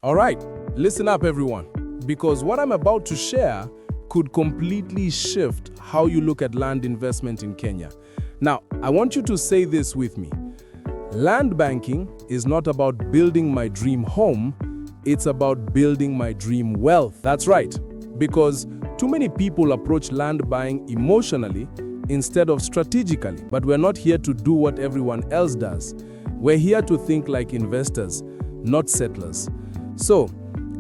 All right, listen up everyone, because what I'm about to share could completely shift how you look at land investment in Kenya. Now, I want you to say this with me. Land banking is not about building my dream home, it's about building my dream wealth. That's right, because too many people approach land buying emotionally instead of strategically. But we're not here to do what everyone else does. We're here to think like investors, not settlers. So,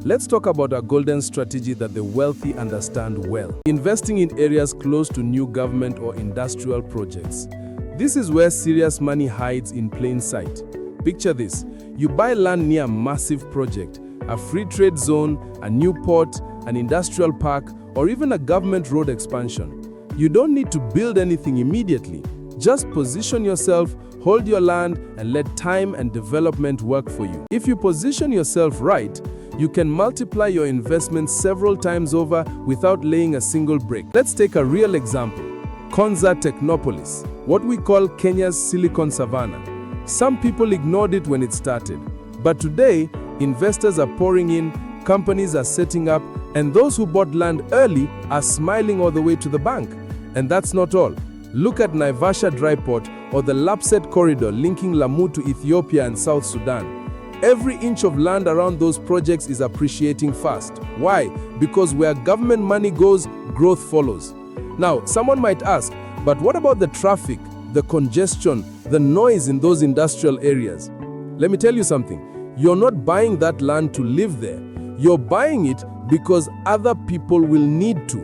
let's talk about a golden strategy that the wealthy understand well. Investing in areas close to new government or industrial projects. This is where serious money hides in plain sight. Picture this. You buy land near a massive project, a free trade zone, a new port, an industrial park, or even a government road expansion. You don't need to build anything immediately. Just position yourself, hold your land, and let time and development work for you. If you position yourself right, you can multiply your investment several times over without laying a single brick. Let's take a real example. Konza Technopolis, what we call Kenya's Silicon Savannah. Some people ignored it when it started. But today, investors are pouring in, companies are setting up, and those who bought land early are smiling all the way to the bank. And that's not all. Look at Naivasha Dry Port or the Lapset Corridor linking Lamu to Ethiopia and South Sudan. Every inch of land around those projects is appreciating fast. Why? Because where government money goes, growth follows. Now, someone might ask, but what about the traffic, the congestion, the noise in those industrial areas? Let me tell you something. You're not buying that land to live there. You're buying it because other people will need to.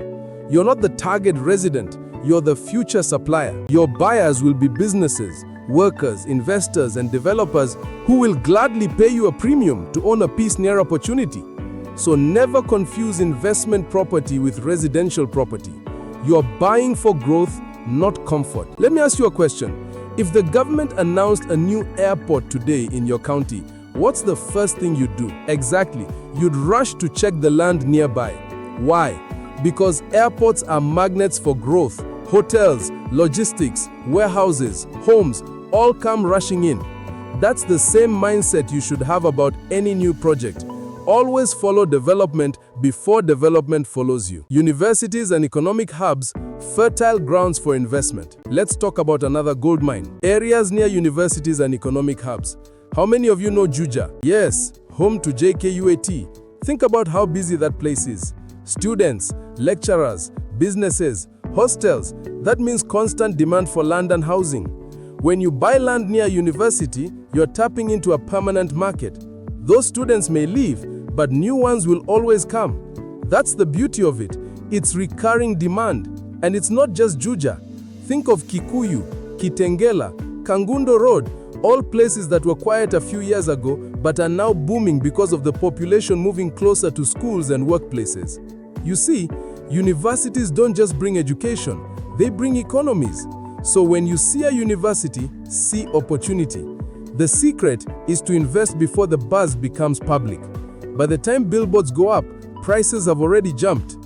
You're not the target resident. You're the future supplier. Your buyers will be businesses, workers, investors, and developers who will gladly pay you a premium to own a piece near opportunity. So never confuse investment property with residential property. You're buying for growth, not comfort. Let me ask you a question. If the government announced a new airport today in your county, what's the first thing you'd do? Exactly. You'd rush to check the land nearby. Why? Because airports are magnets for growth. Hotels, logistics, warehouses, homes, all come rushing in. That's the same mindset you should have about any new project. Always follow development before development follows you. Universities and economic hubs, fertile grounds for investment. Let's talk about another gold mine. Areas near universities and economic hubs. How many of you know Juja? Yes, home to JKUAT. Think about how busy that place is. Students, lecturers, businesses, hostels. That means constant demand for land and housing. When you buy land near a university, you're tapping into a permanent market. Those students may leave, but new ones will always come. That's the beauty of it. It's recurring demand. And it's not just Juja. Think of Kikuyu, Kitengela, Kangundo Road, all places that were quiet a few years ago but are now booming because of the population moving closer to schools and workplaces. You see, universities don't just bring education, they bring economies. So when you see a university, see opportunity. The secret is to invest before the buzz becomes public. By the time billboards go up, prices have already jumped.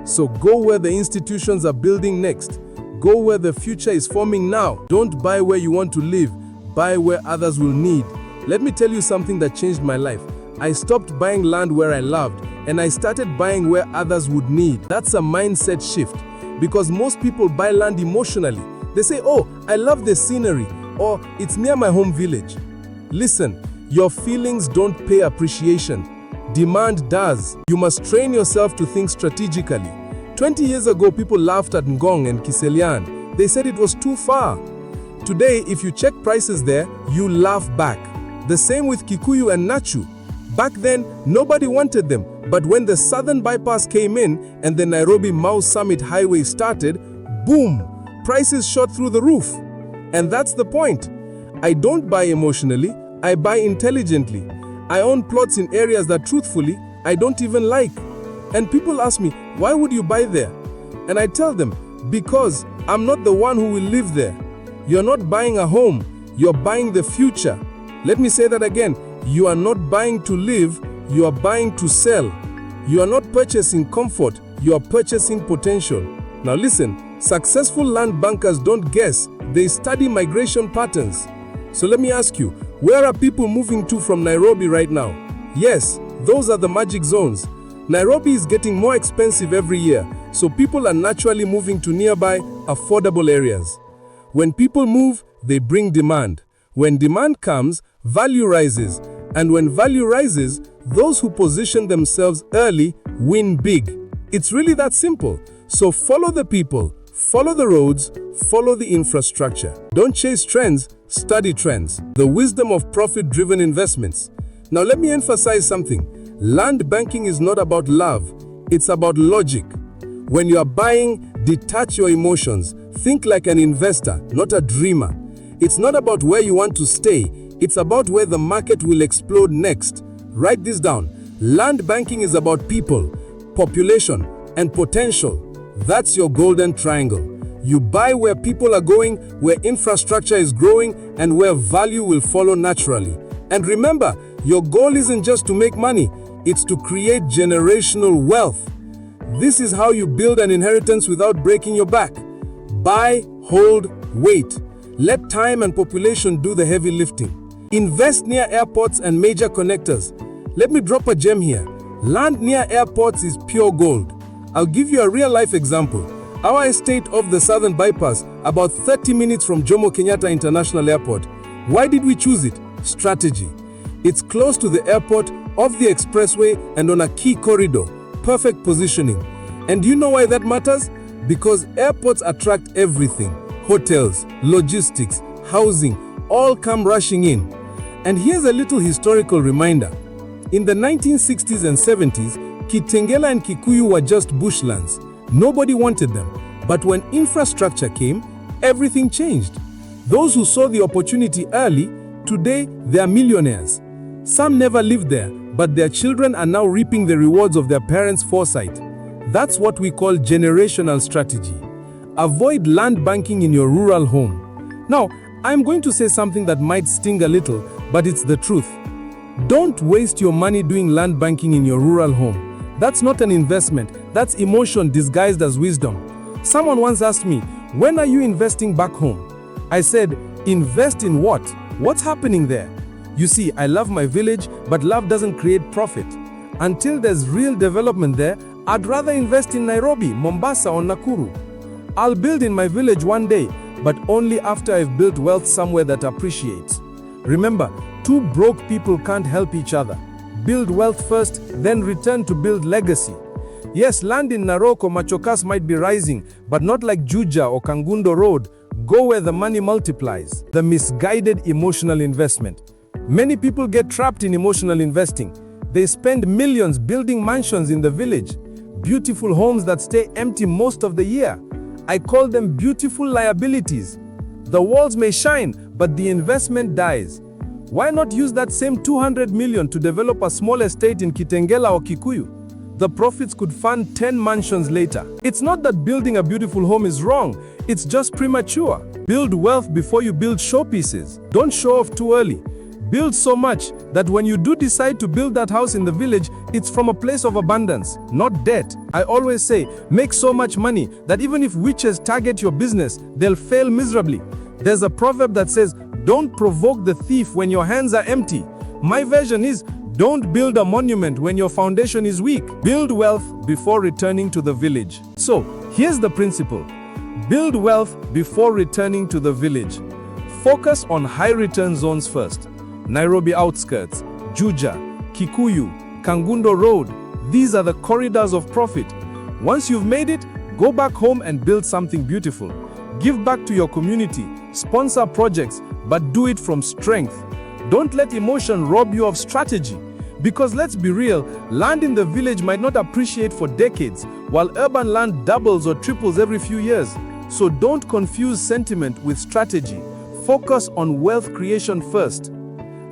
So go where the institutions are building next. Go where the future is forming now. Don't buy where you want to live, buy where others will need. Let me tell you something that changed my life. I stopped buying land where I loved, and I started buying where others would need. That's a mindset shift, because most people buy land emotionally. They say, oh, I love the scenery, or it's near my home village. Listen, your feelings don't pay appreciation. Demand does. You must train yourself to think strategically. 20 years ago, people laughed at Ngong and Kiselian. They said it was too far. Today, if you check prices there, you laugh back. The same with Kikuyu and Nachu. Back then, nobody wanted them, but when the Southern Bypass came in and the Nairobi-Mau Summit Highway started, boom, prices shot through the roof. And that's the point. I don't buy emotionally, I buy intelligently. I own plots in areas that truthfully, I don't even like. And people ask me, why would you buy there? And I tell them, because I'm not the one who will live there. You're not buying a home, you're buying the future. Let me say that again. You are not buying to live, you are buying to sell. You are not purchasing comfort, you are purchasing potential. Now listen, successful land bankers don't guess, they study migration patterns. So let me ask you, where are people moving to from Nairobi right now? Yes, Those are the magic zones. Nairobi is getting more expensive every year, so people are naturally moving to nearby, affordable areas. When people move, they bring demand. When demand comes, value rises. And when value rises, those who position themselves early win big. It's really that simple. So follow the people, follow the roads, follow the infrastructure. Don't chase trends, study trends. The wisdom of profit-driven investments. Now let me emphasize something. Land banking is not about love, it's about logic. When you are buying, detach your emotions. Think like an investor, not a dreamer. It's not about where you want to stay, it's about where the market will explode next. Write this down. Land banking is about people, population, and potential. That's your golden triangle. You buy where people are going, where infrastructure is growing, and where value will follow naturally. And remember, your goal isn't just to make money, it's to create generational wealth. This is how you build an inheritance without breaking your back. Buy, hold, wait. Let time and population do the heavy lifting. Invest near airports and major connectors. Let me drop a gem here. Land near airports is pure gold. I'll give you a real-life example. Our estate off the Southern Bypass, about 30 minutes from Jomo Kenyatta International Airport. Why did we choose it? Strategy. It's close to the airport, off the expressway, and on a key corridor. Perfect positioning. And do you know why that matters? Because airports attract everything. Hotels, logistics, housing, all come rushing in. And here's a little historical reminder. In the 1960s and 70s, Kitengela and Kikuyu were just bushlands. Nobody wanted them. But when infrastructure came, everything changed. Those who saw the opportunity early, today they are millionaires. Some never lived there, but their children are now reaping the rewards of their parents' foresight. That's what we call generational strategy. Avoid land banking in your rural home. Now, I'm going to say something that might sting a little, but it's the truth. Don't waste your money doing land banking in your rural home. That's not an investment, that's emotion disguised as wisdom. Someone once asked me, when are you investing back home? I said, invest in what? What's happening there? You see, I love my village, but love doesn't create profit. Until there's real development there, I'd rather invest in Nairobi, Mombasa, or Nakuru. I'll build in my village one day, but only after I've built wealth somewhere that appreciates. Remember, two broke people can't help each other. Build wealth first, then return to build legacy. Yes, land in Narok or Machokas might be rising, but not like Juja or Kangundo Road. Go where the money multiplies. The misguided emotional investment. Many people get trapped in emotional investing. They spend millions building mansions in the village, beautiful homes that stay empty most of the year. I call them beautiful liabilities. The walls may shine, but the investment dies. Why not use that same 200 million to develop a small estate in Kitengela or Kikuyu? The profits could fund 10 mansions later. It's not that building a beautiful home is wrong, it's just premature. Build wealth before you build showpieces. Don't show off too early. Build so much that when you do decide to build that house in the village, it's from a place of abundance, not debt. I always say, make so much money that even if witches target your business, they'll fail miserably. There's a proverb that says, don't provoke the thief when your hands are empty. My version is, don't build a monument when your foundation is weak. Build wealth before returning to the village. So, here's the principle. Build wealth before returning to the village. Focus on high return zones first. Nairobi outskirts, Juja, Kikuyu, Kangundo Road. These are the corridors of profit. Once you've made it, go back home and build something beautiful. Give back to your community, sponsor projects, but do it from strength. Don't let emotion rob you of strategy. Because let's be real, land in the village might not appreciate for decades, while urban land doubles or triples every few years. So don't confuse sentiment with strategy. Focus on wealth creation first.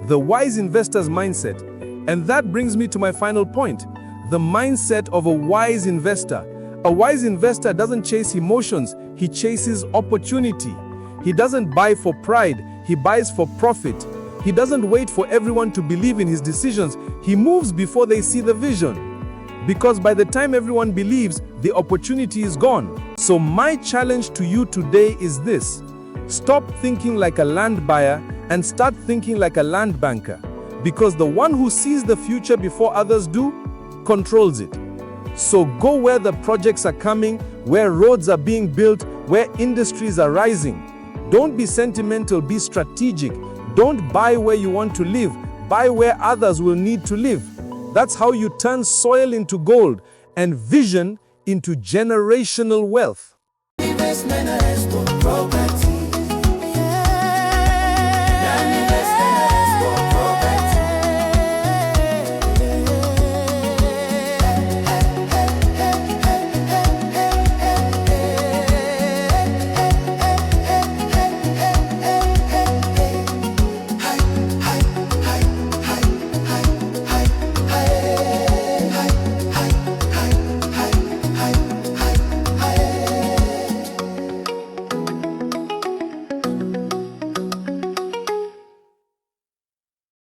The wise investor's mindset. And that brings me to my final point. The mindset of a wise investor. A wise investor doesn't chase emotions, he chases opportunity. He doesn't buy for pride, he buys for profit. He doesn't wait for everyone to believe in his decisions, he moves before they see the vision. Because by the time everyone believes, the opportunity is gone. So my challenge to you today is this. Stop thinking like a land buyer and start thinking like a land banker. Because the one who sees the future before others do, controls it. So go where the projects are coming, where roads are being built, where industries are rising. Don't be sentimental, be strategic. Don't buy where you want to live, buy where others will need to live. That's how you turn soil into gold and vision into generational wealth. Investment